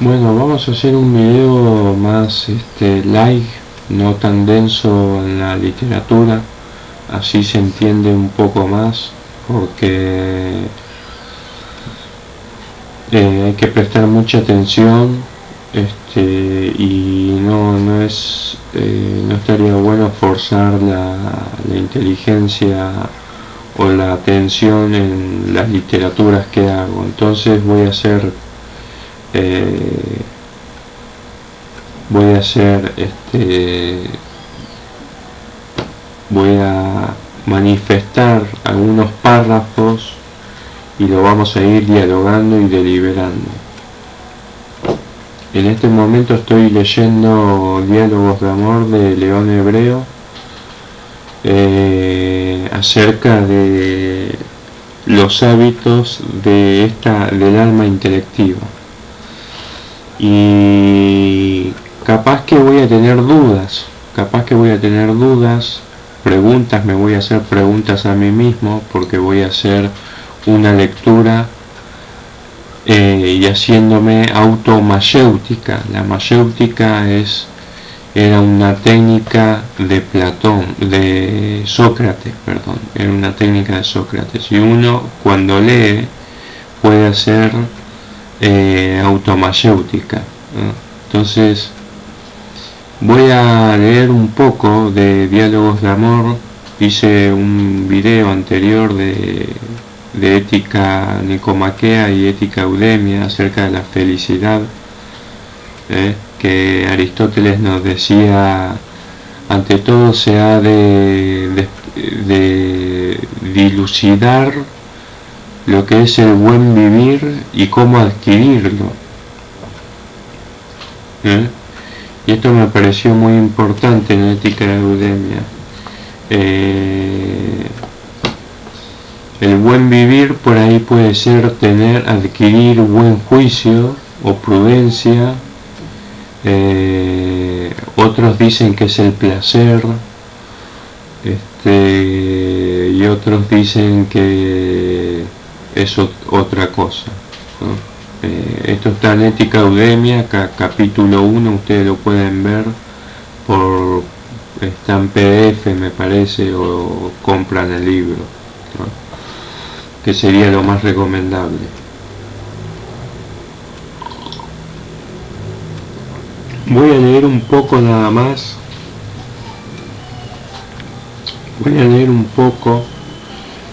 Bueno, vamos a hacer un video más light, no tan denso en la literatura, así se entiende un poco más, porque hay que prestar mucha atención, y no estaría bueno forzar la inteligencia o la atención en las literaturas que hago. Entonces voy a hacer voy a manifestar algunos párrafos y lo vamos a ir dialogando y deliberando. En este momento estoy leyendo Diálogos de Amor de León Hebreo, acerca de los hábitos del alma intelectiva. Y capaz que voy a tener dudas, preguntas, me voy a hacer preguntas a mí mismo, porque voy a hacer una lectura y haciéndome automayéutica. La mayéutica era una técnica de Sócrates, era una técnica de Sócrates, y uno cuando lee puede hacer automayéutica, ¿no? Entonces voy a leer un poco de Diálogos de Amor. Hice un video anterior de ética nicomaquea y ética eudemia acerca de la felicidad, que Aristóteles nos decía, ante todo se ha de dilucidar lo que es el buen vivir y cómo adquirirlo. Y esto me pareció muy importante en ética de eudemia. El buen vivir por ahí puede ser adquirir buen juicio o prudencia. Otros dicen que es el placer, y otros dicen que es otra cosa, ¿no? Esto está en Ética Eudemia, capítulo 1, ustedes lo pueden ver, está en PDF me parece, o compran el libro, ¿no? Que sería lo más recomendable. Voy a leer un poco nada más,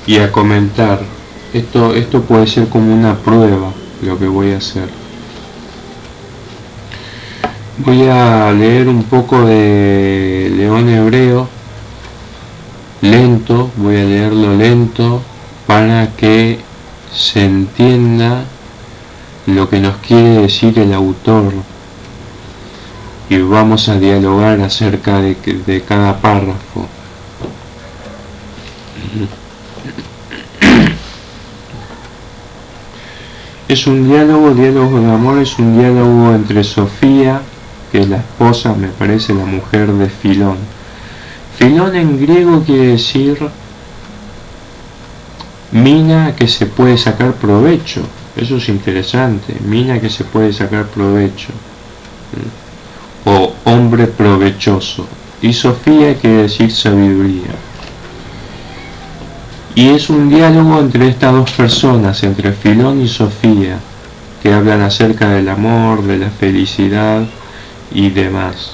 y a comentar. Esto puede ser como una prueba lo que voy a hacer. Voy a leer un poco de León Hebreo, lento, voy a leerlo lento para que se entienda lo que nos quiere decir el autor, y vamos a dialogar acerca de cada párrafo. Es un diálogo de amor, es un diálogo entre Sofía, que es la esposa, me parece, la mujer de Filón. Filón en griego quiere decir mina que se puede sacar provecho. Eso es interesante, mina que se puede sacar provecho, o hombre provechoso. Y Sofía quiere decir sabiduría. Y es un diálogo entre estas dos personas, entre Filón y Sofía, que hablan acerca del amor, de la felicidad y demás.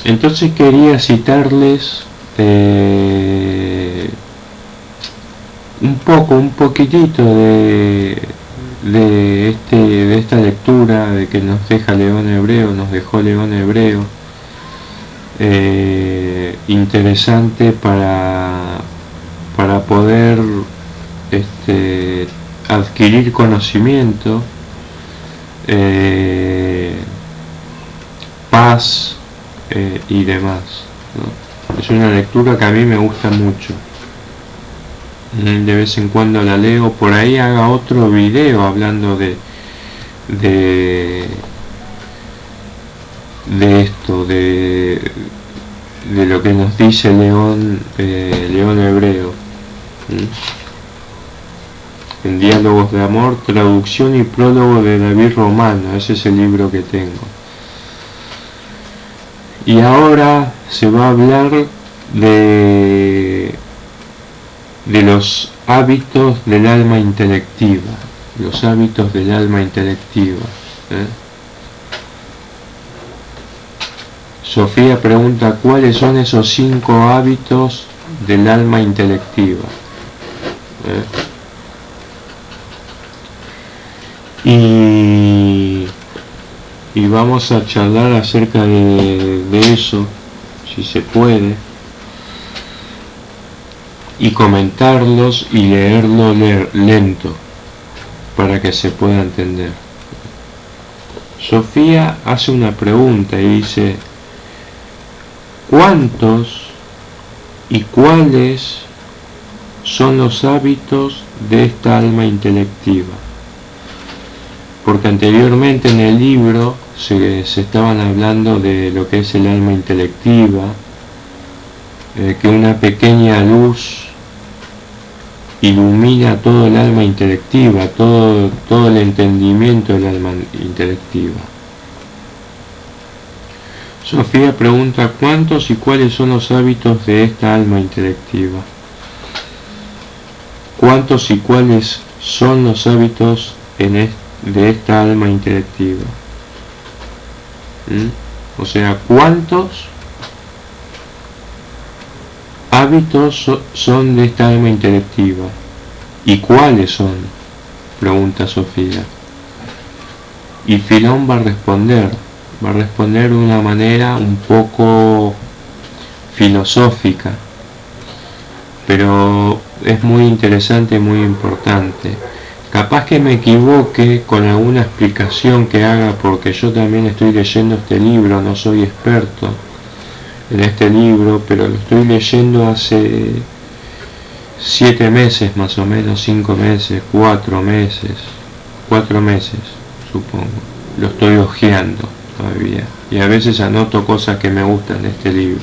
Entonces quería citarles un poquitito de esta lectura de que nos dejó León Hebreo, interesante para poder adquirir conocimiento, paz, y demás, ¿no? Es una lectura que a mí me gusta mucho. De vez en cuando la leo. Por ahí haga otro video hablando de esto, de lo que nos dice León Hebreo. en Diálogos de Amor, traducción y prólogo de David Romano. Ese es el libro que tengo. Y ahora se va a hablar de los hábitos del alma intelectiva. Los hábitos del alma intelectiva. Sofía pregunta cuáles son esos 5 hábitos del alma intelectiva. Y vamos a charlar acerca de eso, si se puede, y comentarlos y leerlo lento para que se pueda entender. Sofía hace una pregunta y dice: ¿cuántos y cuáles son los hábitos de esta alma intelectiva? Porque anteriormente en el libro se estaban hablando de lo que es el alma intelectiva, que una pequeña luz ilumina todo el alma intelectiva, todo el entendimiento del alma intelectiva. Sofía pregunta cuántos y cuáles son los hábitos de esta alma intelectiva. ¿Cuántos y cuáles son los hábitos de esta alma intelectiva? O sea, ¿cuántos hábitos son de esta alma intelectiva? ¿Y cuáles son? Pregunta Sofía. Y Filón va a responder de una manera un poco filosófica, pero es muy interesante y muy importante. Capaz que me equivoque con alguna explicación que haga, porque yo también estoy leyendo este libro, no soy experto en este libro, pero lo estoy leyendo hace 7 meses más o menos, 5 meses, 4 meses, supongo. Lo estoy hojeando todavía y a veces anoto cosas que me gustan de este libro.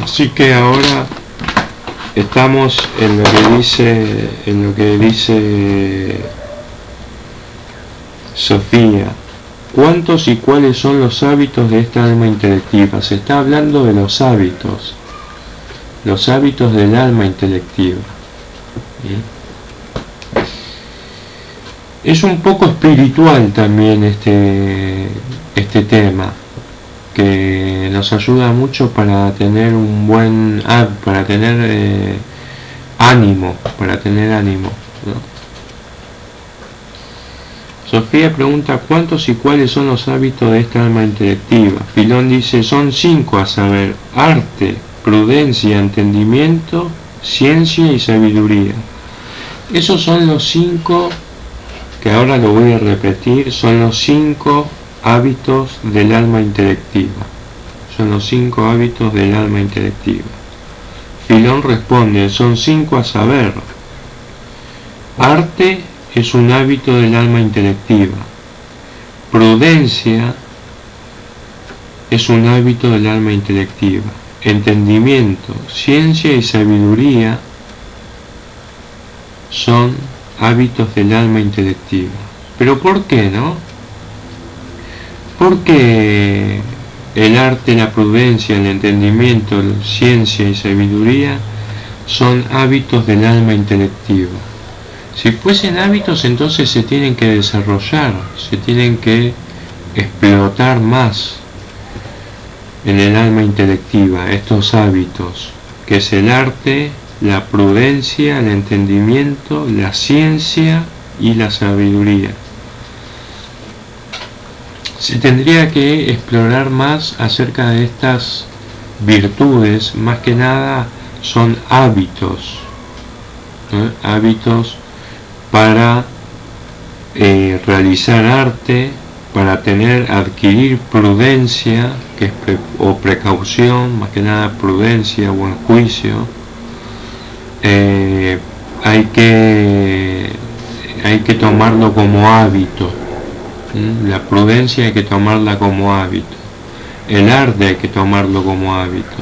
Así que ahora estamos en lo que dice Sofía. ¿Cuántos y cuáles son los hábitos de esta alma intelectiva? Se está hablando de los hábitos del alma intelectiva. Es un poco espiritual también este tema, que nos ayuda mucho para tener un buen ánimo, ¿no? Sofía pregunta cuántos y cuáles son los hábitos de esta alma intelectiva. Filón dice son 5 a saber: arte, prudencia, entendimiento, ciencia y sabiduría. Esos son los 5, que ahora lo voy a repetir, son los 5 hábitos del alma intelectiva. Son los 5 hábitos del alma intelectiva. Filón responde, son 5 a saber. Arte es un hábito del alma intelectiva. Prudencia es un hábito del alma intelectiva. Entendimiento, ciencia y sabiduría son hábitos del alma intelectiva. ¿Pero por qué, no? Porque el arte, la prudencia, el entendimiento, la ciencia y sabiduría son hábitos del alma intelectiva. Si fuesen hábitos, entonces se tienen que desarrollar, se tienen que explotar más en el alma intelectiva estos hábitos, que es el arte, la prudencia, el entendimiento, la ciencia y la sabiduría. Se tendría que explorar más acerca de estas virtudes. Más que nada son hábitos, ¿no? Hábitos para realizar arte, para adquirir prudencia, que es precaución, más que nada prudencia, buen juicio. Hay que tomarlo como hábito. La prudencia hay que tomarla como hábito. El arte hay que tomarlo como hábito.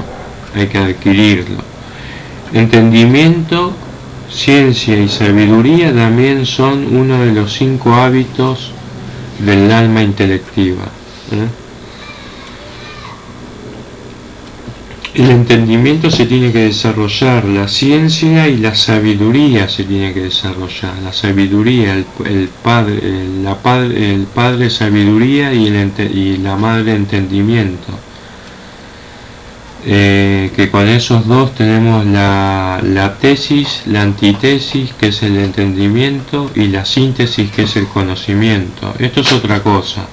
hay que adquirirlo. Entendimiento, ciencia y sabiduría también son uno de los 5 hábitos del alma intelectiva. El entendimiento se tiene que desarrollar, la ciencia y la sabiduría se tiene que desarrollar. La sabiduría, el padre sabiduría y la madre entendimiento. Que con esos dos tenemos la tesis, la antítesis, que es el entendimiento, y la síntesis, que es el conocimiento. Esto es otra cosa,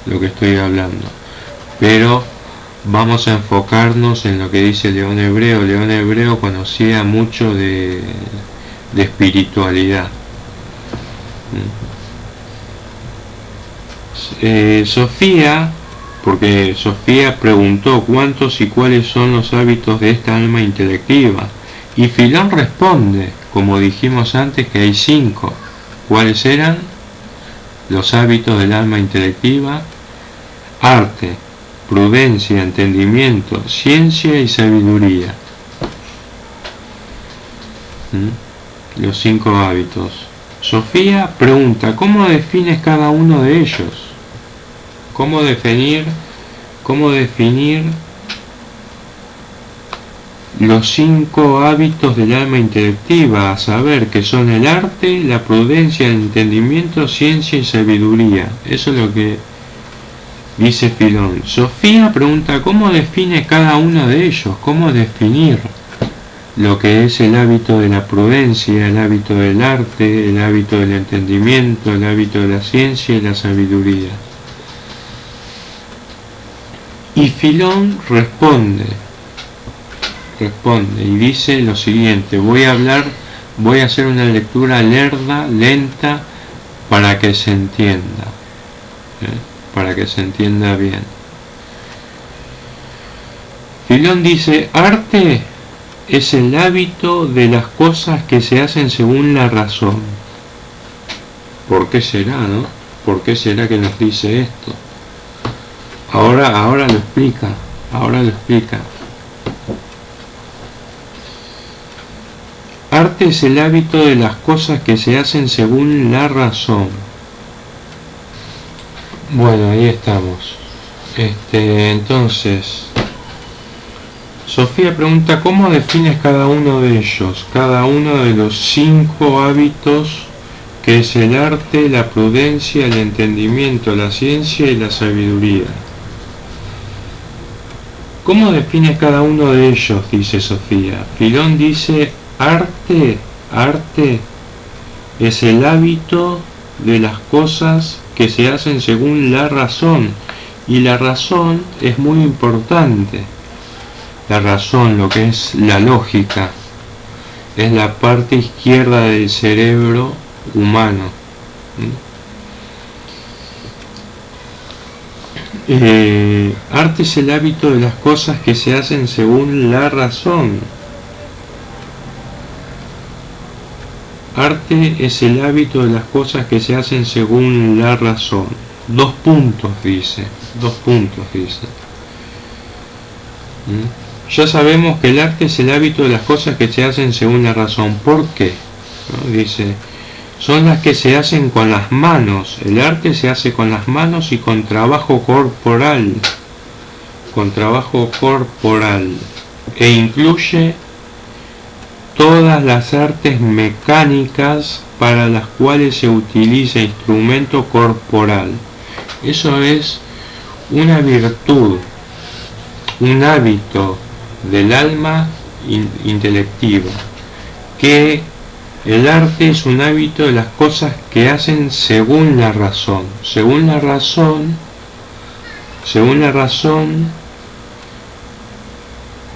lo que estoy hablando. Pero vamos a enfocarnos en lo que dice León Hebreo. León Hebreo conocía mucho de espiritualidad. Sofía, porque Sofía preguntó cuántos y cuáles son los hábitos de esta alma intelectiva, y Filón responde, como dijimos antes, que hay 5. ¿Cuáles eran los hábitos del alma intelectiva? Arte, prudencia, entendimiento, ciencia y sabiduría. Los 5 hábitos. Sofía pregunta, ¿cómo defines cada uno de ellos? ¿Cómo definir los 5 hábitos del alma intelectiva? A saber, que son el arte, la prudencia, el entendimiento, ciencia y sabiduría. Eso es lo que dice Filón. Sofía pregunta, ¿cómo define cada uno de ellos? ¿Cómo definir lo que es el hábito de la prudencia, el hábito del arte, el hábito del entendimiento, el hábito de la ciencia y la sabiduría? Y Filón responde y dice lo siguiente. Voy a hacer una lectura lerda, lenta, para que se entienda, para que se entienda bien. Filón dice, arte es el hábito de las cosas que se hacen según la razón. ¿Por qué será, no? ¿Por qué será que nos dice esto? Ahora lo explica. Arte es el hábito de las cosas que se hacen según la razón. Bueno, ahí estamos. Entonces, Sofía pregunta, ¿cómo defines cada uno de ellos? Cada uno de los 5 hábitos, que es el arte, la prudencia, el entendimiento, la ciencia y la sabiduría. ¿Cómo defines cada uno de ellos? Dice Sofía. Filón dice, arte es el hábito de las cosas que se hacen según la razón. Y la razón es muy importante. La razón, lo que es la lógica, es la parte izquierda del cerebro humano. Arte es el hábito de las cosas que se hacen según la razón. Arte es el hábito de las cosas que se hacen según la razón. 2 puntos dice. Ya sabemos que el arte es el hábito de las cosas que se hacen según la razón. ¿Por qué? ¿No? Dice, son las que se hacen con las manos. El arte se hace con las manos y con trabajo corporal. E incluye todas las artes mecánicas para las cuales se utiliza instrumento corporal. Eso es una virtud, un hábito del alma intelectiva, que el arte es un hábito de las cosas que hacen según la razón. Según la razón,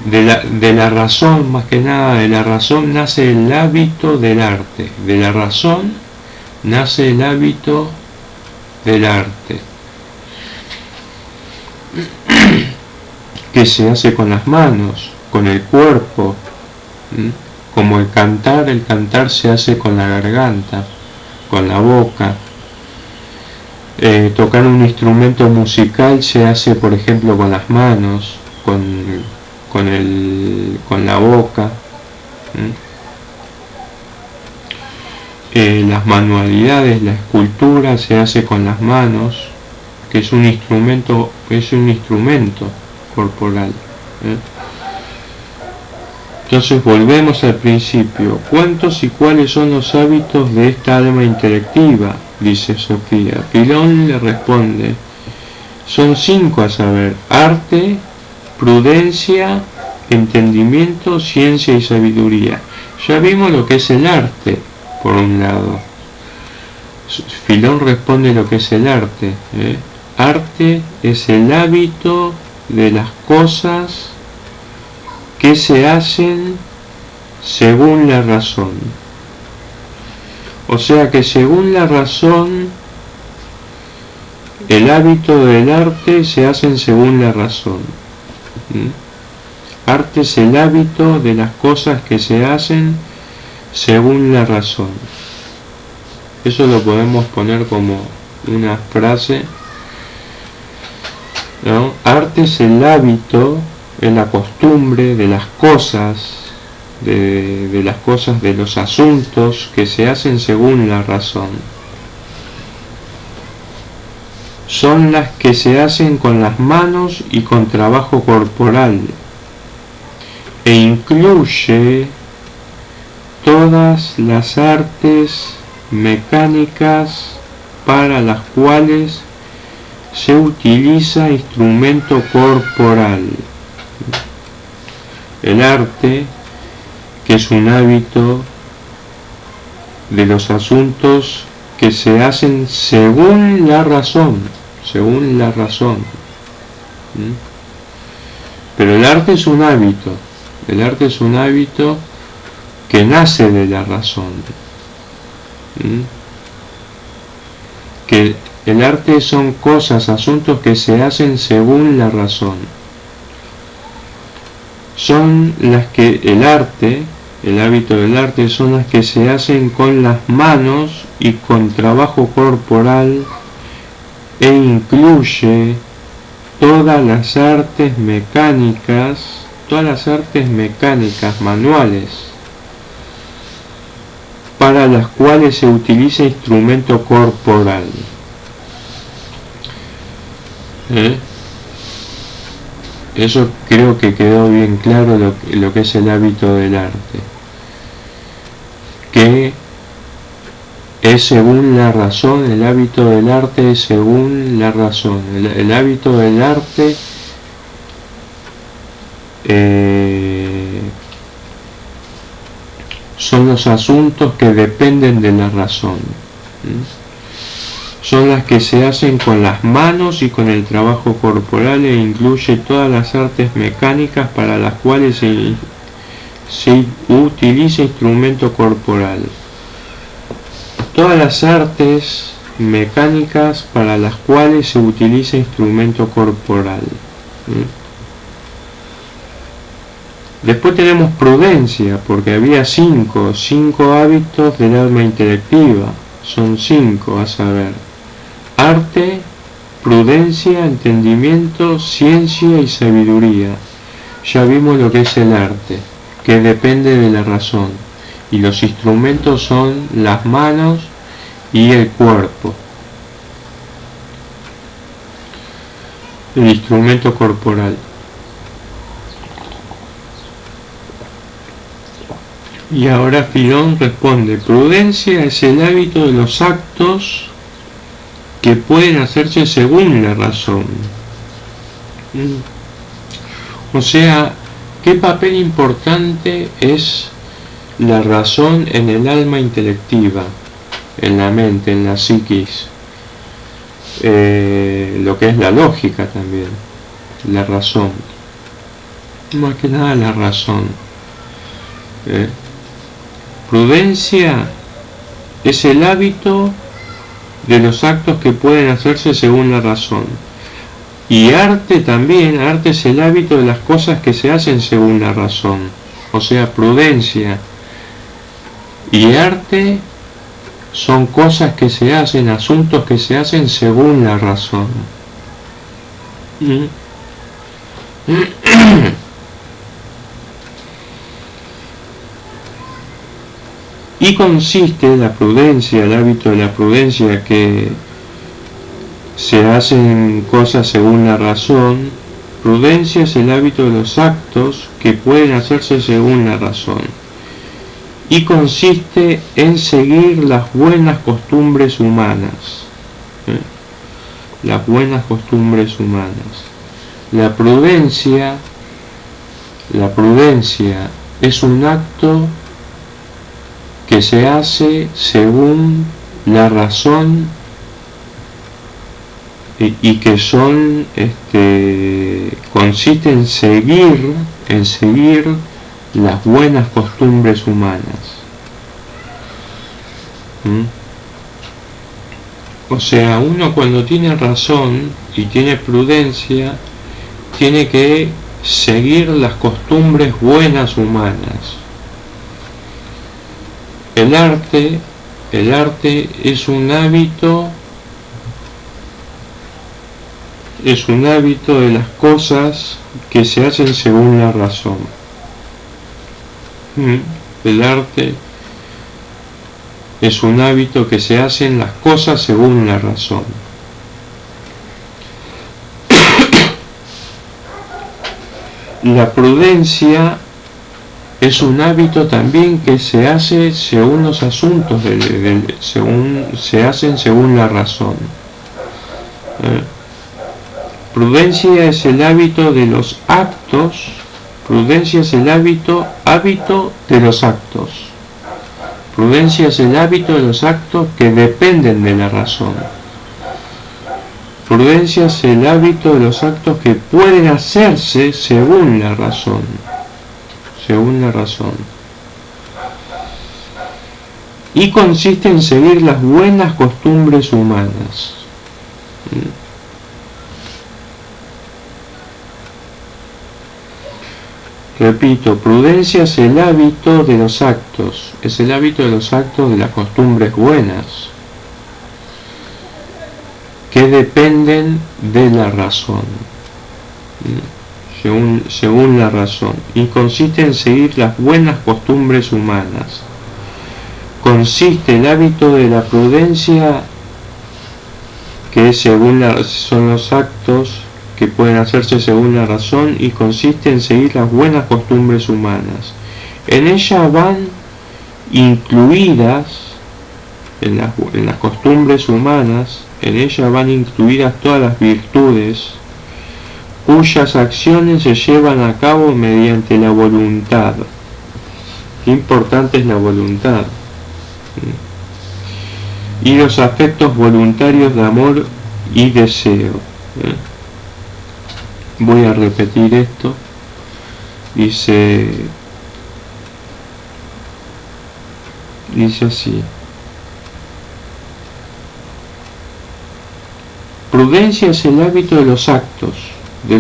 de la razón, más que nada de la razón, nace el hábito del arte. De la razón nace el hábito del arte, que se hace con las manos, con el cuerpo. Como el cantar se hace con la garganta, con la boca. Tocar un instrumento musical se hace, por ejemplo, con las manos, con con la boca. Las manualidades, la escultura se hace con las manos, que es un instrumento corporal. Entonces volvemos al principio. ¿Cuántos y cuáles son los hábitos de esta alma intelectiva?, dice Sofía. Filón le responde: son 5 a saber: arte, prudencia, entendimiento, ciencia y sabiduría. Ya vimos lo que es el arte, por un lado. Filón responde lo que es el arte. Arte es el hábito de las cosas que se hacen según la razón. O sea que según la razón, el hábito del arte se hacen según la razón. Arte es el hábito de las cosas que se hacen según la razón. Eso lo podemos poner como una frase, ¿no? Arte es el hábito, es la costumbre de las cosas, de las cosas, de los asuntos que se hacen según la razón. Son las que se hacen con las manos y con trabajo corporal, e incluye todas las artes mecánicas para las cuales se utiliza instrumento corporal. El arte, que es un hábito de los asuntos que se hacen según la razón, Pero el arte es un hábito, que nace de la razón. Que el arte son cosas, asuntos que se hacen según la razón. Son las que el hábito del arte son las que se hacen con las manos y con trabajo corporal, e incluye todas las artes mecánicas manuales, para las cuales se utiliza instrumento corporal. Eso creo que quedó bien claro lo que es el hábito del arte, que es según la razón. El hábito del arte es según la razón. El hábito del arte son los asuntos que dependen de la razón. Son las que se hacen con las manos y con el trabajo corporal, e incluye todas las artes mecánicas para las cuales se utiliza instrumento corporal. Todas las artes mecánicas para las cuales se utiliza instrumento corporal. Después tenemos prudencia, porque había 5 hábitos del alma intelectiva. Son 5 a saber: arte, prudencia, entendimiento, ciencia y sabiduría. Ya vimos lo que es el arte, que depende de la razón, y los instrumentos son las manos y el cuerpo, el instrumento corporal. Y ahora Filón responde: prudencia es el hábito de los actos que pueden hacerse según la razón. O sea, ¿qué papel importante es la razón en el alma intelectiva, en la mente, en la psiquis? Lo que es la lógica también, la razón, más que nada la razón. Prudencia es el hábito de los actos que pueden hacerse según la razón. Y arte también, arte es el hábito de las cosas que se hacen según la razón. O sea, prudencia y arte son cosas que se hacen, asuntos que se hacen según la razón. Y consiste la prudencia, el hábito de la prudencia, que se hacen cosas según la razón. Prudencia es el hábito de los actos que pueden hacerse según la razón. Y consiste en seguir las buenas costumbres humanas. Las buenas costumbres humanas. La prudencia es un acto que se hace según la razón y que son consiste en seguir las buenas costumbres humanas. O sea, uno cuando tiene razón y tiene prudencia, tiene que seguir las costumbres buenas humanas. El arte es un hábito de las cosas que se hacen según la razón. El arte es un hábito que se hacen las cosas según la razón. La prudencia es un hábito también que se hace según los asuntos, se hacen según la razón. Prudencia es el hábito de los actos. Prudencia es el hábito de los actos. Prudencia es el hábito de los actos que dependen de la razón. Prudencia es el hábito de los actos que pueden hacerse según la razón. Según la razón. Y consiste en seguir las buenas costumbres humanas. Repito, prudencia es el hábito de los actos, es el hábito de los actos de las costumbres buenas, que dependen de la razón, según la razón, y consiste en seguir las buenas costumbres humanas. Consiste el hábito de la prudencia, que son los actos que pueden hacerse según la razón, y consiste en seguir las buenas costumbres humanas. En ella van incluidas, en las costumbres humanas, en ella van incluidas todas las virtudes, cuyas acciones se llevan a cabo mediante la voluntad. Qué importante es la voluntad. Y los afectos voluntarios de amor y deseo. Voy a repetir esto. Dice así: prudencia es el hábito de los actos, de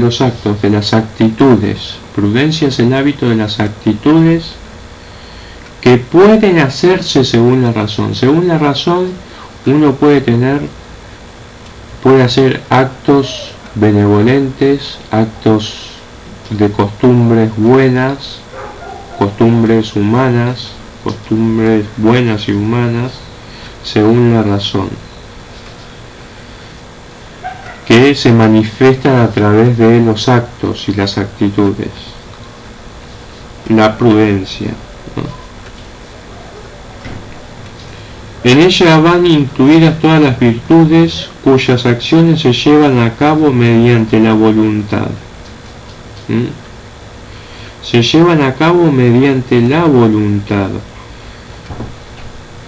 las actitudes. Prudencia es el hábito de las actitudes que pueden hacerse según la razón. Según la razón, uno puede hacer actos benevolentes, actos de costumbres buenas, costumbres humanas, costumbres buenas y humanas, según la razón, que se manifiestan a través de los actos y las actitudes. La prudencia, ¿no? En ella van incluidas todas las virtudes cuyas acciones se llevan a cabo mediante la voluntad. Se llevan a cabo mediante la voluntad.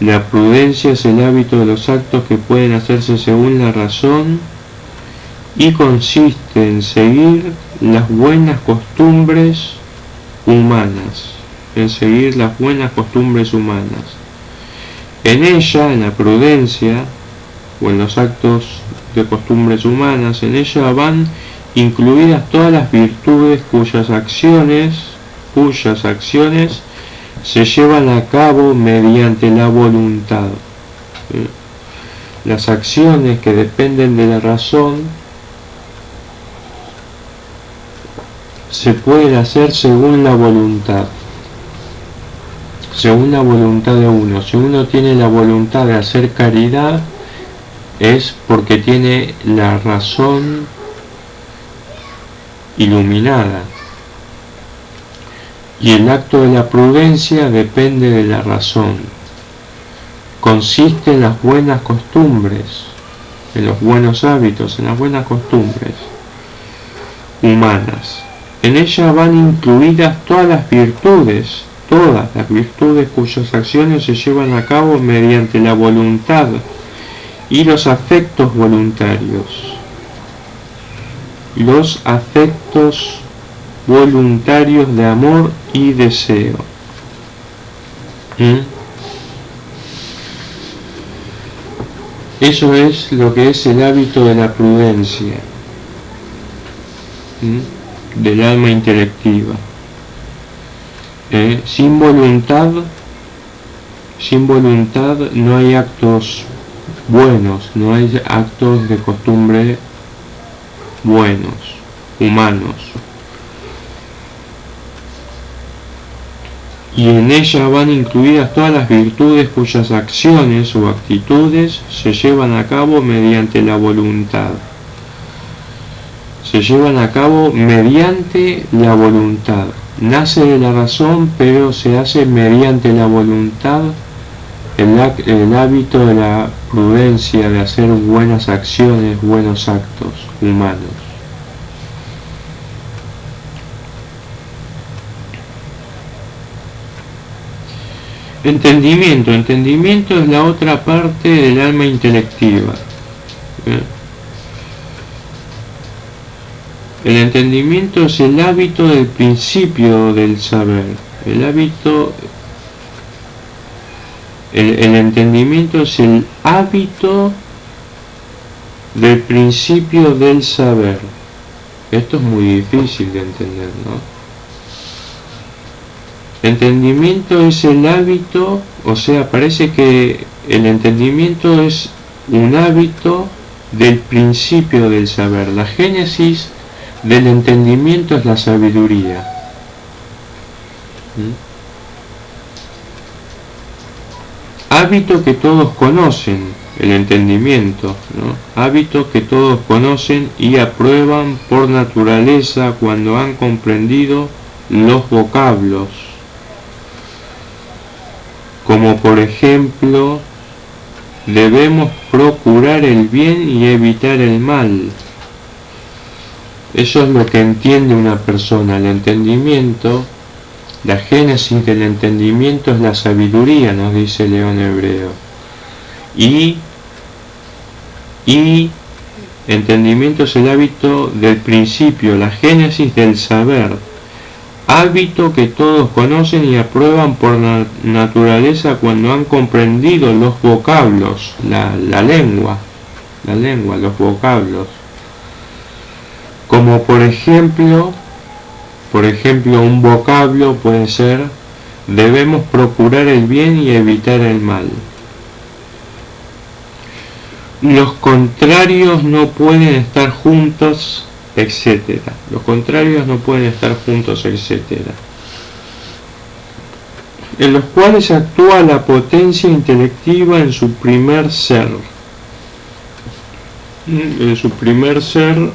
La prudencia es el hábito de los actos que pueden hacerse según la razón y consiste en seguir las buenas costumbres humanas. En seguir las buenas costumbres humanas. En ella, en la prudencia, o en los actos de costumbres humanas, en ella van incluidas todas las virtudes cuyas acciones se llevan a cabo mediante la voluntad. Las acciones que dependen de la razón se pueden hacer según la voluntad. según la voluntad de uno. Si uno tiene la voluntad de hacer caridad, es porque tiene la razón iluminada. Y el acto de la prudencia depende de la razón. Consiste en las buenas costumbres, en los buenos hábitos, en las buenas costumbres humanas. En ella van incluidas todas las virtudes cuyas acciones se llevan a cabo mediante la voluntad y los afectos voluntarios. Los afectos voluntarios de amor y deseo. Eso es lo que es el hábito de la prudencia, del alma intelectiva. Sin voluntad no hay actos buenos, no hay actos de costumbre buenos, humanos. Y en ella van incluidas todas las virtudes cuyas acciones o actitudes se llevan a cabo mediante la voluntad. Se llevan a cabo mediante la voluntad. Nace de la razón, pero se hace mediante la voluntad. El hábito de la prudencia, de hacer buenas acciones, buenos actos humanos. Entendimiento es la otra parte del alma intelectiva. El entendimiento es el hábito del principio del saber. El entendimiento es el hábito del principio del saber. Esto es muy difícil de entender, ¿no? Entendimiento es el hábito, o sea, parece que el entendimiento es un hábito del principio del saber. La génesis del entendimiento es la sabiduría. Hábito que todos conocen, el entendimiento, ¿no? Hábito que todos conocen y aprueban por naturaleza cuando han comprendido los vocablos. Como por ejemplo, debemos procurar el bien y evitar el mal. Eso es lo que entiende una persona. El entendimiento, la génesis del entendimiento es la sabiduría, nos dice León Hebreo. Y entendimiento es el hábito del principio, la génesis del saber. Hábito que todos conocen y aprueban por naturaleza cuando han comprendido los vocablos, la lengua, los vocablos. Como por ejemplo, un vocablo puede ser: debemos procurar el bien y evitar el mal. Los contrarios no pueden estar juntos, etcétera. Los contrarios no pueden estar juntos, etcétera. En los cuales actúa la potencia intelectiva en su primer ser. En su primer ser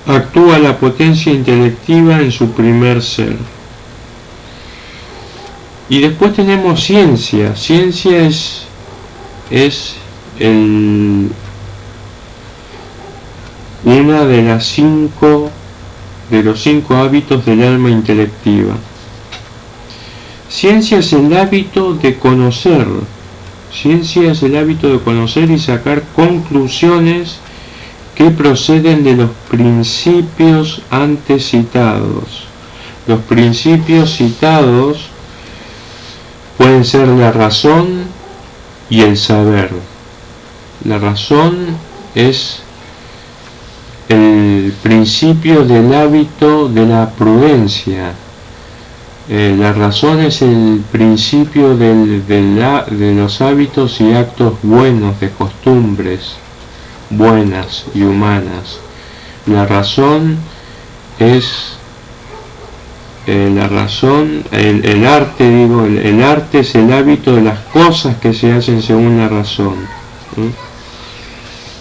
actúa la potencia intelectiva en su primer ser. Y después tenemos ciencia. Ciencia es una de los 5 hábitos del alma intelectiva. Ciencia es el hábito de conocer. Ciencia es el hábito de conocer y sacar conclusiones que proceden de los principios antes citados. Los principios citados pueden ser la razón y el saber. La razón es el principio del hábito de la prudencia. La razón es el principio de los hábitos y actos buenos, de costumbres buenas y humanas. La razón es la razón, el arte, digo, el arte es el hábito de las cosas que se hacen según la razón.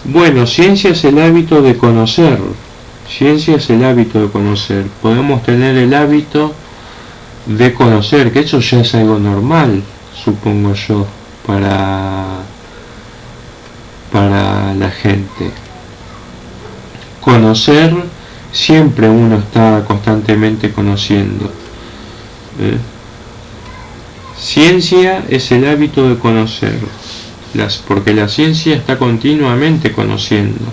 Bueno, ciencia es el hábito de conocer. Ciencia es el hábito de conocer. Podemos tener el hábito de conocer, que eso ya es algo normal, supongo yo, para la gente. Conocer, siempre uno está constantemente conociendo. Ciencia es el hábito de conocer, porque la ciencia está continuamente conociendo.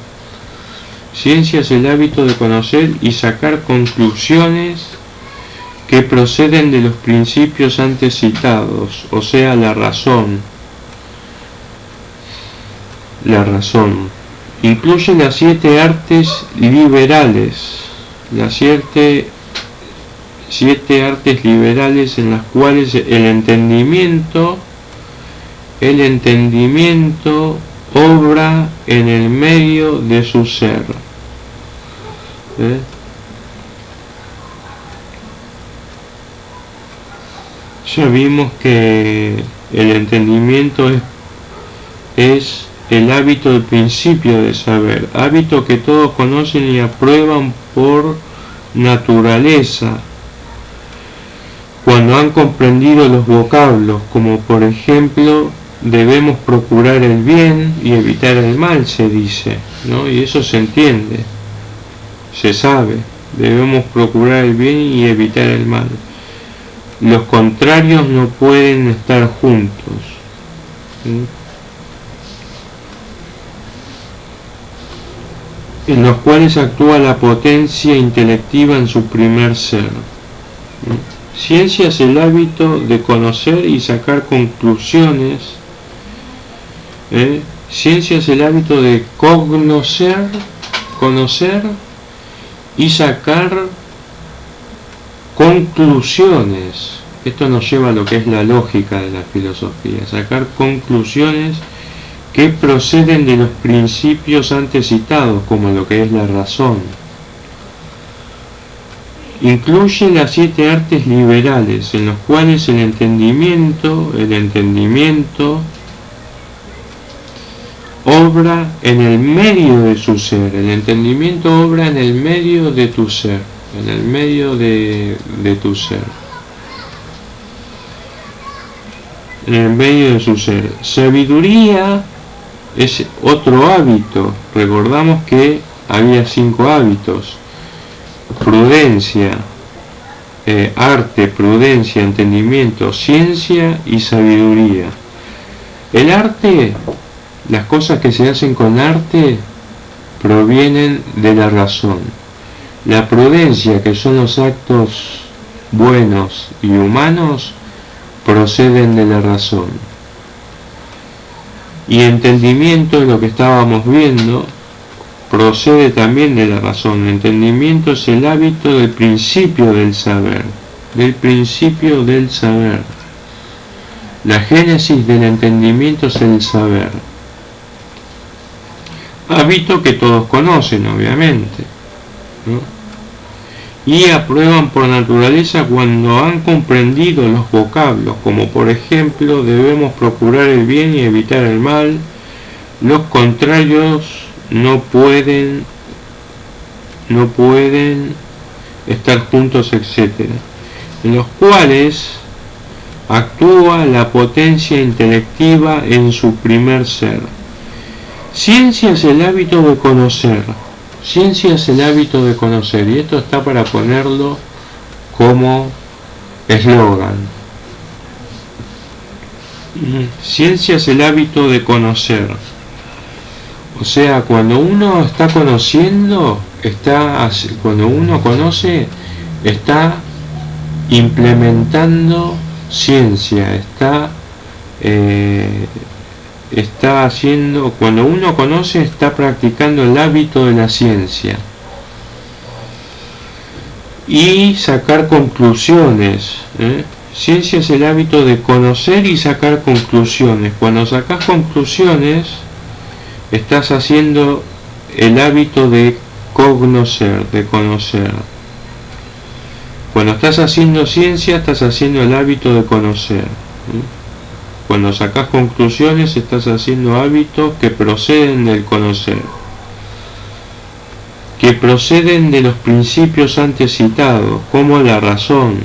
Ciencia es el hábito de conocer y sacar conclusiones que proceden de los principios antes citados, o sea, la razón. La razón. Incluye las 7 artes liberales, las 7 artes liberales en las cuales el entendimiento obra en el medio de su ser. Ya vimos que el entendimiento es el hábito del principio de saber, hábito que todos conocen y aprueban por naturaleza, cuando han comprendido los vocablos, como por ejemplo, debemos procurar el bien y evitar el mal, se dice, ¿no? Y eso se entiende, se sabe, debemos procurar el bien y evitar el mal. Los contrarios no pueden estar juntos. En los cuales actúa la potencia intelectiva en su primer ser. Ciencia es el hábito de conocer y sacar conclusiones. Ciencia es el hábito de conocer y sacar conclusiones. Esto nos lleva a lo que es la lógica de la filosofía, sacar conclusiones que proceden de los principios antes citados, como lo que es la razón. Incluye las 7 artes liberales, en los cuales el entendimiento obra en el medio de su ser. El entendimiento obra en el medio de tu ser, en el medio de tu ser, en el medio de su ser. Sabiduría es otro hábito. Recordamos que había 5 hábitos: prudencia, arte, prudencia, entendimiento, ciencia y sabiduría. El arte, las cosas que se hacen con arte, provienen de la razón. La prudencia, que son los actos buenos y humanos, proceden de la razón. Y entendimiento, lo que estábamos viendo, procede también de la razón. El entendimiento es el hábito del principio del saber, La génesis del entendimiento es el saber. Hábito que todos conocen, obviamente, ¿no? Y aprueban por naturaleza cuando han comprendido los vocablos, como por ejemplo, debemos procurar el bien y evitar el mal, los contrarios no pueden estar juntos, etc. En los cuales actúa la potencia intelectiva en su primer ser. Ciencia es el hábito de conocer. Ciencia es el hábito de conocer, y esto está para ponerlo como eslogan. Ciencia es el hábito de conocer. O sea, cuando uno está conociendo, cuando uno conoce, está implementando ciencia, está haciendo, cuando uno conoce, está practicando el hábito de la ciencia. Y sacar conclusiones. Ciencia es el hábito de conocer y sacar conclusiones. Cuando sacas conclusiones, estás haciendo el hábito de conocer, Cuando estás haciendo ciencia, estás haciendo el hábito de conocer. Cuando sacas conclusiones, estás haciendo hábitos que proceden del conocer, que proceden de los principios antes citados, como la razón.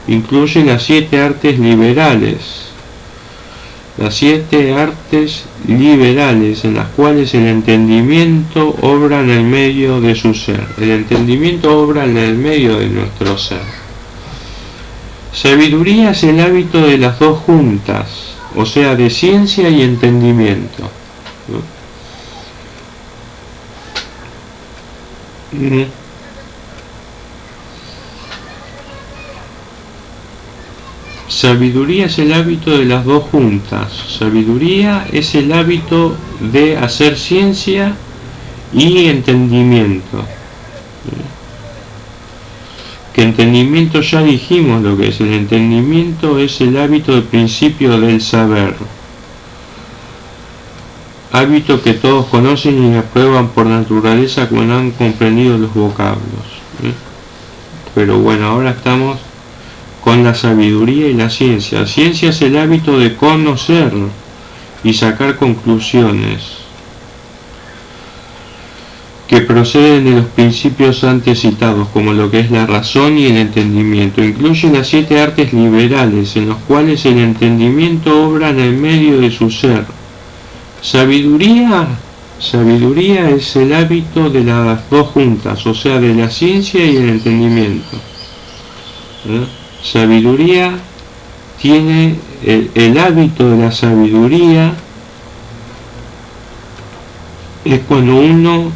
Incluye las 7 artes liberales. Las 7 artes liberales en las cuales el entendimiento obra en el medio de su ser. El entendimiento obra en el medio de nuestro ser. Sabiduría es el hábito de las dos juntas, o sea, de ciencia y entendimiento. Sabiduría es el hábito de las dos juntas. Sabiduría es el hábito de hacer ciencia y entendimiento. Que entendimiento ya dijimos lo que es. El entendimiento es el hábito del principio del saber. Hábito que todos conocen y aprueban por naturaleza cuando han comprendido los vocablos. Pero bueno, ahora estamos con la sabiduría y la ciencia. La ciencia es el hábito de conocer y sacar conclusiones que proceden de los principios antes citados, como lo que es la razón y el entendimiento. Incluye las 7 artes liberales, en los cuales el entendimiento obra en el medio de su ser. Sabiduría es el hábito de las dos juntas, o sea, de la ciencia y el entendimiento. Sabiduría tiene el hábito de la sabiduría, es cuando uno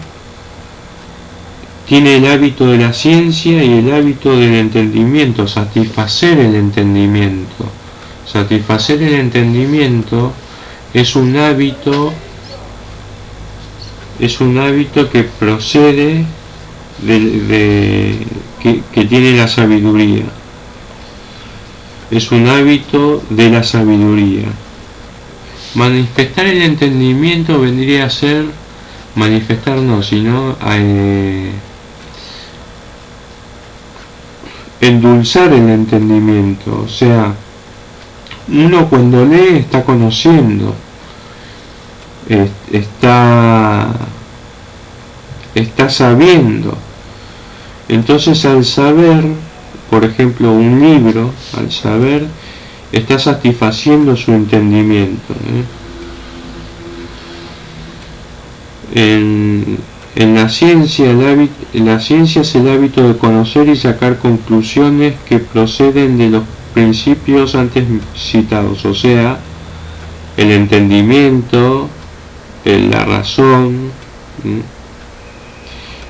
tiene el hábito de la ciencia y el hábito del entendimiento, satisfacer el entendimiento. Satisfacer el entendimiento es un hábito que procede que tiene la sabiduría. Es un hábito de la sabiduría. Manifestar el entendimiento vendría a ser manifestar, no, sino endulzar el entendimiento. O sea, uno cuando lee está conociendo, está sabiendo. Entonces, al saber, por ejemplo, un libro, al saber, está satisfaciendo su entendimiento. En la ciencia, la ciencia es el hábito de conocer y sacar conclusiones que proceden de los principios antes citados, o sea, el entendimiento, la razón.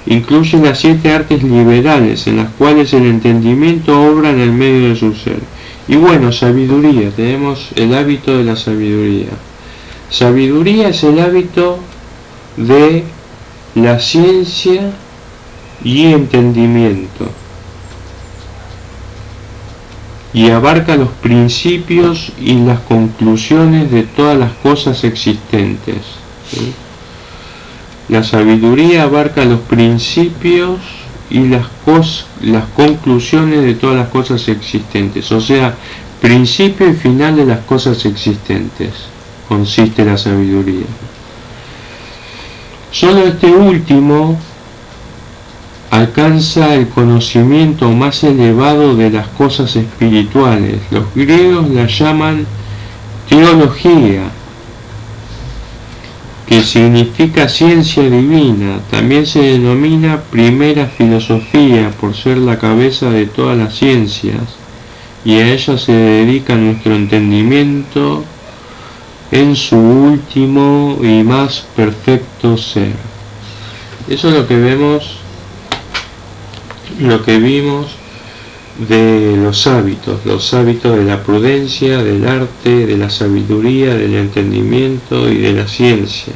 Incluye las 7 artes liberales, en las cuales el entendimiento obra en el medio de su ser. Y bueno, sabiduría, tenemos el hábito de la sabiduría. Sabiduría es el hábito de la ciencia y entendimiento, y abarca los principios y las conclusiones de todas las cosas existentes. La sabiduría abarca los principios y las conclusiones de todas las cosas existentes, o sea, principio y final de las cosas existentes consiste la sabiduría. Solo este último alcanza el conocimiento más elevado de las cosas espirituales. Los griegos la llaman teología, que significa ciencia divina. También se denomina primera filosofía por ser la cabeza de todas las ciencias, y a ella se dedica nuestro entendimiento en su último y más perfecto ser. Eso es lo que vemos, lo que vimos de los hábitos de la prudencia, del arte, de la sabiduría, del entendimiento y de la ciencia.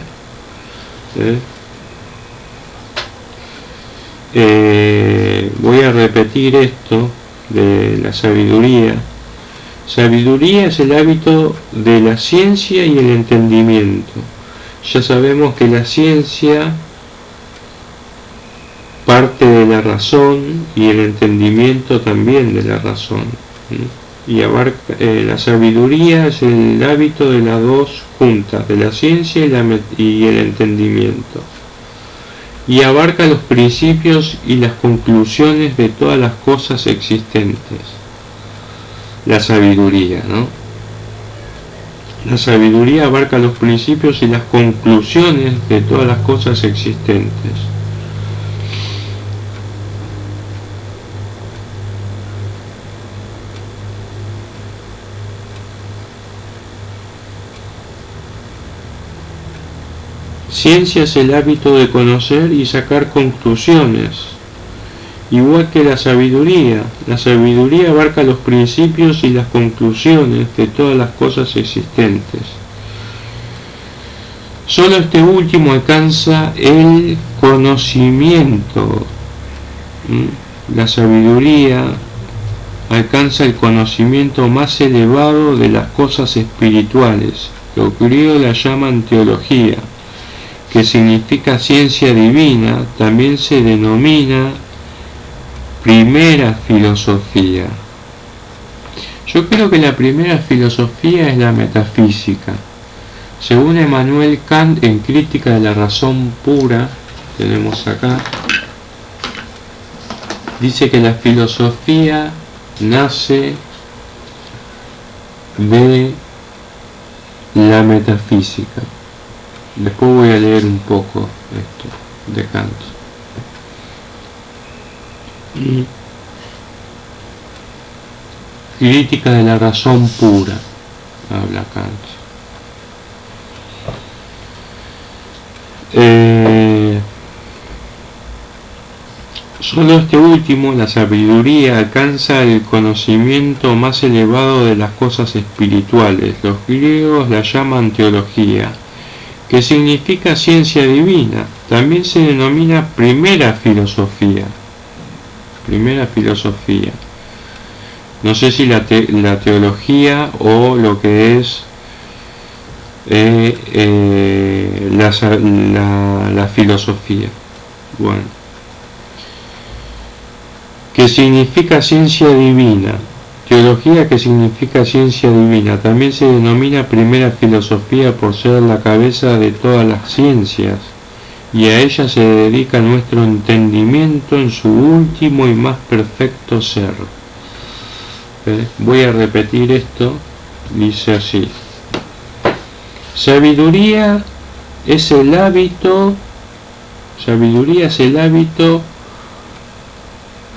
Voy a repetir esto de la sabiduría. Sabiduría es el hábito de la ciencia y el entendimiento. Ya sabemos que la ciencia parte de la razón y el entendimiento también de la razón. Y abarca, la sabiduría es el hábito de las dos juntas, de la ciencia y el entendimiento. Y abarca los principios y las conclusiones de todas las cosas existentes. La sabiduría, ¿no? La sabiduría abarca los principios y las conclusiones de todas las cosas existentes. Ciencia es el hábito de conocer y sacar conclusiones, igual que la sabiduría. La sabiduría abarca los principios y las conclusiones de todas las cosas existentes. Solo este último alcanza el conocimiento. La sabiduría alcanza el conocimiento más elevado de las cosas espirituales. Los griegos la llaman teología, que significa ciencia divina. También se denomina primera filosofía. Yo creo que la primera filosofía es la metafísica. Según Emmanuel Kant, en Crítica de la Razón Pura, tenemos acá, dice que la filosofía nace de la metafísica. Después voy a leer un poco esto de Kant. Crítica de la Razón Pura, habla Kant. Solo este último, la sabiduría, alcanza el conocimiento más elevado de las cosas espirituales. Los griegos la llaman teología, que significa ciencia divina. También se denomina primera filosofía. Primera filosofía. No sé si la teología o lo que es la filosofía. Bueno. Que significa ciencia divina. Teología, que significa ciencia divina. También se denomina primera filosofía por ser la cabeza de todas las ciencias, y a ella se dedica nuestro entendimiento en su último y más perfecto ser. Voy a repetir esto. Dice así: sabiduría es el hábito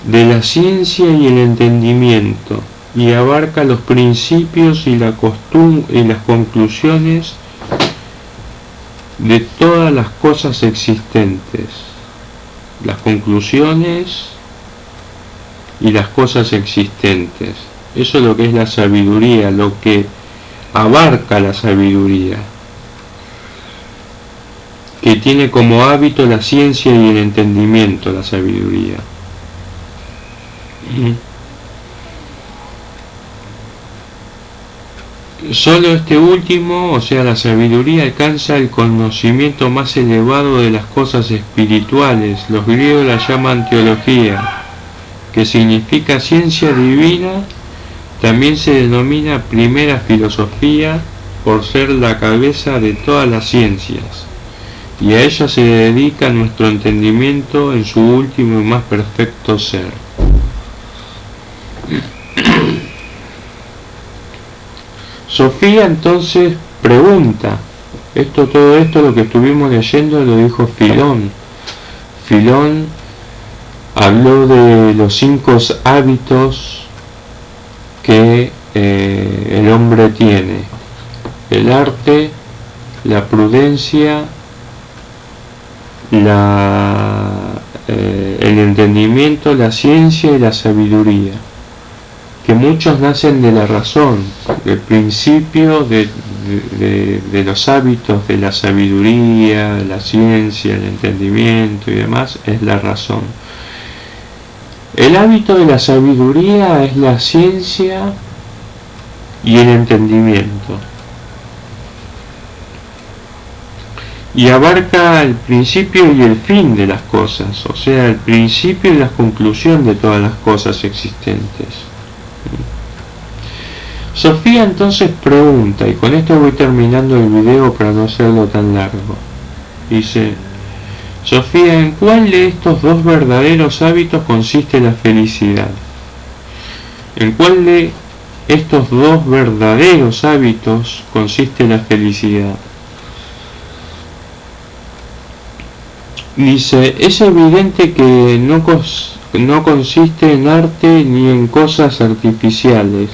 de la ciencia y el entendimiento, y abarca los principios y las conclusiones de todas las cosas existentes. Las conclusiones y las cosas existentes. Eso es lo que es la sabiduría, lo que abarca la sabiduría, que tiene como hábito la ciencia y el entendimiento, la sabiduría. Solo este último, o sea, la sabiduría, alcanza el conocimiento más elevado de las cosas espirituales. Los griegos la llaman teología, que significa ciencia divina. También se denomina primera filosofía por ser la cabeza de todas las ciencias, y a ella se dedica nuestro entendimiento en su último y más perfecto ser. Sofía entonces pregunta, todo esto lo que estuvimos leyendo lo dijo Filón. Filón habló de los 5 hábitos que el hombre tiene: el arte, la prudencia, el entendimiento, la ciencia y la sabiduría, que muchos nacen de la razón. El principio de los hábitos de la sabiduría, la ciencia, el entendimiento y demás es la razón. El hábito de la sabiduría es la ciencia y el entendimiento. y abarca el principio y el fin de las cosas, o sea, el principio y la conclusión de todas las cosas existentes. Sofía entonces pregunta, y con esto voy terminando el video para no hacerlo tan largo. Dice: Sofía, ¿en cuál de estos dos verdaderos hábitos consiste la felicidad? ¿En cuál de estos dos verdaderos hábitos consiste la felicidad? Dice: es evidente que no consiste en arte ni en cosas artificiales,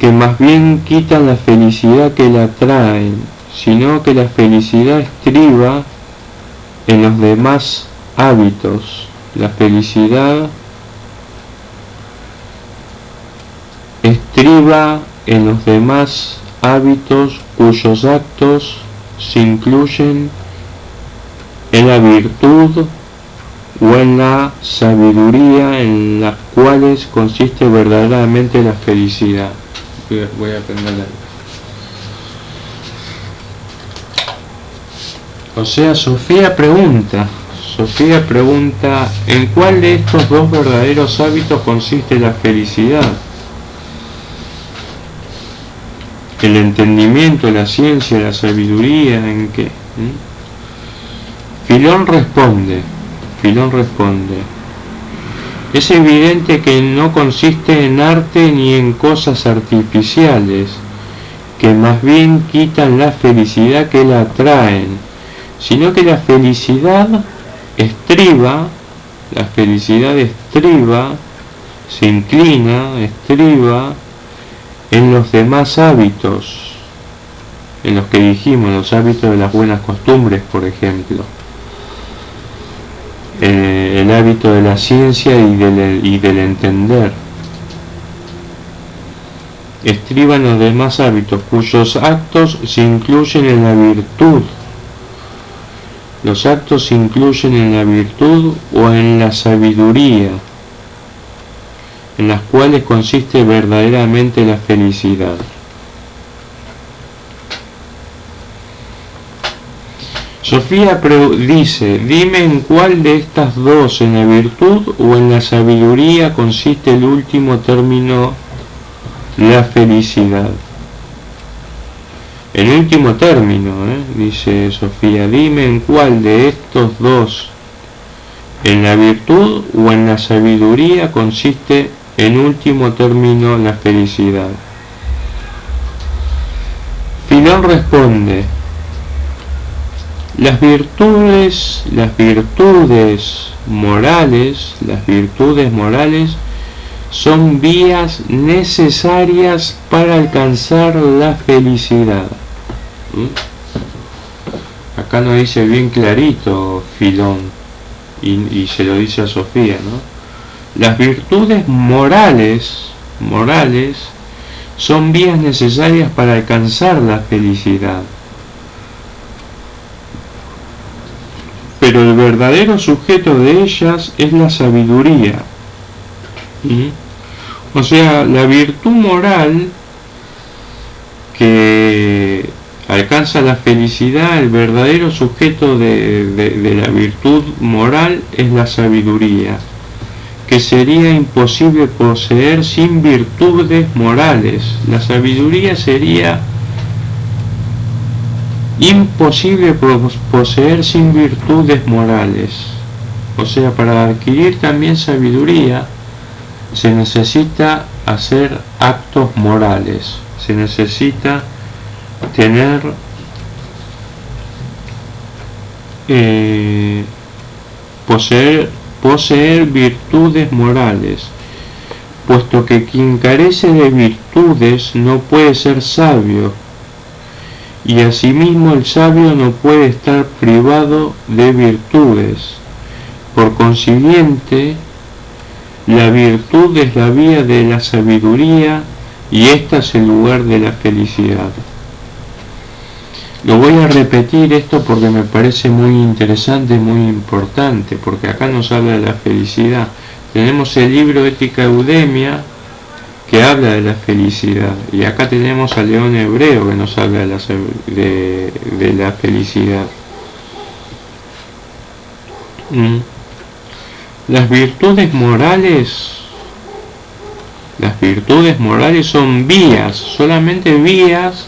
que más bien quitan la felicidad que la traen, sino que la felicidad estriba en los demás hábitos. La felicidad estriba en los demás hábitos cuyos actos se incluyen en la virtud o en la sabiduría, en las cuales consiste verdaderamente la felicidad. Voy a aprender algo. O sea, Sofía pregunta, ¿en cuál de estos dos verdaderos hábitos consiste la felicidad? ¿El entendimiento, la ciencia, la sabiduría, en qué? Filón responde, es evidente que no consiste en arte ni en cosas artificiales, que más bien quitan la felicidad que la traen, sino que la felicidad estriba, se inclina, estriba en los demás hábitos, en los que dijimos, los hábitos de las buenas costumbres, por ejemplo, el hábito de la ciencia y del entender. Estriba en los demás hábitos cuyos actos se incluyen en la virtud. Los actos se incluyen en la virtud o en la sabiduría, en las cuales consiste verdaderamente la felicidad. Sofía dice: dime en cuál de estas dos, en la virtud o en la sabiduría, consiste el último término, la felicidad. El último término, dice Sofía, dime en cuál de estos dos, en la virtud o en la sabiduría, consiste en último término la felicidad. Filón responde: las virtudes morales son vías necesarias para alcanzar la felicidad. Acá nos dice bien clarito Filón, y se lo dice a Sofía, ¿no? Las virtudes morales son vías necesarias para alcanzar la felicidad. Pero el verdadero sujeto de ellas es la sabiduría. O sea, la virtud moral que alcanza la felicidad, el verdadero sujeto de la virtud moral es la sabiduría, que sería imposible poseer sin virtudes morales. La sabiduría sería imposible poseer sin virtudes morales. O sea, para adquirir también sabiduría se necesita hacer actos morales, se necesita tener poseer virtudes morales, puesto que quien carece de virtudes no puede ser sabio, y asimismo el sabio no puede estar privado de virtudes. Por consiguiente, la virtud es la vía de la sabiduría y ésta es el lugar de la felicidad. Lo voy a repetir esto porque me parece muy interesante, muy importante, porque acá nos habla de la felicidad. Tenemos el libro Ética Eudemia, que habla de la felicidad. Y acá tenemos al león hebreo que nos habla de la felicidad. Las virtudes morales son vías, solamente vías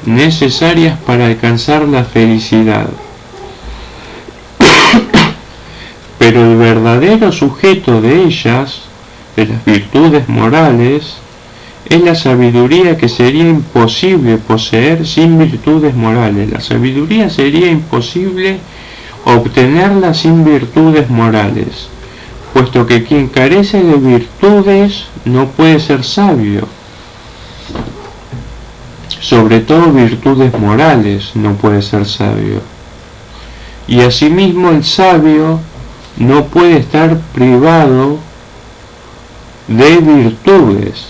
necesarias para alcanzar la felicidad. Pero el verdadero sujeto de ellas, de las virtudes morales, es la sabiduría, que sería imposible poseer sin virtudes morales. La sabiduría sería imposible obtenerla sin virtudes morales, puesto que quien carece de virtudes no puede ser sabio. Sobre todo virtudes morales no puede ser sabio. Y asimismo el sabio no puede estar privado de virtudes.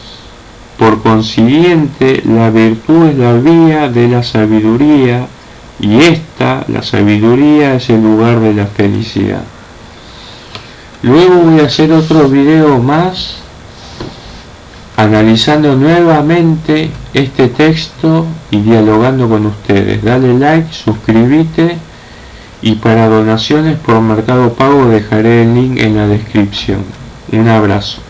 Por consiguiente, la virtud es la vía de la sabiduría, y la sabiduría, es el lugar de la felicidad. Luego voy a hacer otro video más analizando nuevamente este texto y dialogando con ustedes. Dale like, suscríbete, y para donaciones por Mercado Pago dejaré el link en la descripción. Un abrazo.